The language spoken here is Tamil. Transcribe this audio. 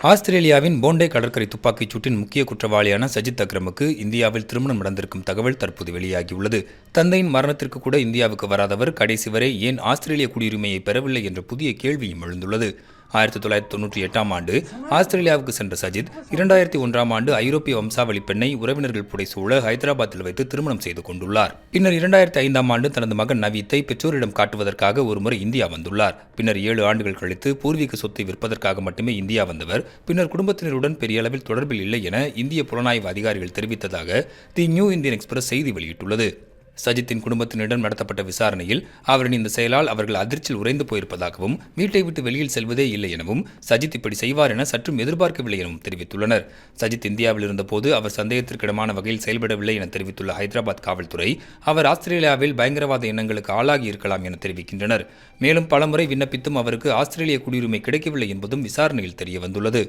ஆஸ்திரேலியாவின் போண்டே கடற்கரை துப்பாக்கிச் சூட்டின் முக்கிய குற்றவாளியான சஜித் அக்ரமுக்கு இந்தியாவில் திருமணம் நடந்திருக்கும் தகவல் தற்போது வெளியாகியுள்ளது. தந்தையின் மரணத்திற்கு கூட இந்தியாவுக்கு வராதவர் கடைசி வரை ஏன் ஆஸ்திரேலிய குடியுரிமையை பெறவில்லை என்ற புதிய கேள்வியும் எழுந்துள்ளது. 1998 ஆண்டு ஆஸ்திரேலியாவுக்கு சென்ற சஜித் 2001 ஆண்டு ஐரோப்பிய வம்சாவளி பெண்ணை உறவினர்கள் புடைசூழ ஹைதராபாத்தில் வைத்து திருமணம் செய்து கொண்டுள்ளார். பின்னர் 2005 ஆண்டு தனது மகன் நவீத்தை பெற்றோரிடம் காட்டுவதற்காக ஒருமுறை இந்தியா வந்துள்ளார். பின்னர் 7 ஆண்டுகள் கழித்து பூர்வீக சொத்தை விற்பதற்காக மட்டுமே இந்தியா வந்தவர் பின்னர் குடும்பத்தினருடன் பெரிய அளவில் தொடர்பில் இல்லை என இந்திய புலனாய்வு அதிகாரிகள் தெரிவித்ததாக தி நியூ இந்தியன் எக்ஸ்பிரஸ் செய்தி வெளியிட்டுள்ளது. சஜித்தின் குடும்பத்தினரிடம் நடத்தப்பட்ட விசாரணையில் அவரின் இந்த செயலால் அவர்கள் அதிர்ச்சியில் உறைந்து போயிருப்பதாகவும் வீட்டை விட்டு வெளியில் செல்வதே இல்லை எனவும் சஜித் இப்படி செய்வார் என சற்றும் எதிர்பார்க்கவில்லை எனவும் தெரிவித்துள்ளனர். சஜித் இந்தியாவில் இருந்தபோது அவர் சந்தேகத்திற்கிடமான வகையில் செயல்படவில்லை என தெரிவித்துள்ள ஹைதராபாத் காவல்துறை அவர் ஆஸ்திரேலியாவில் பயங்கரவாத எண்ணங்களுக்கு ஆளாகி இருக்கலாம் என தெரிவிக்கின்றனர். மேலும் பலமுறை விண்ணப்பித்தும் அவருக்கு ஆஸ்திரேலிய குடியுரிமை கிடைக்கவில்லை என்பதும் விசாரணையில் தெரியவந்துள்ளது.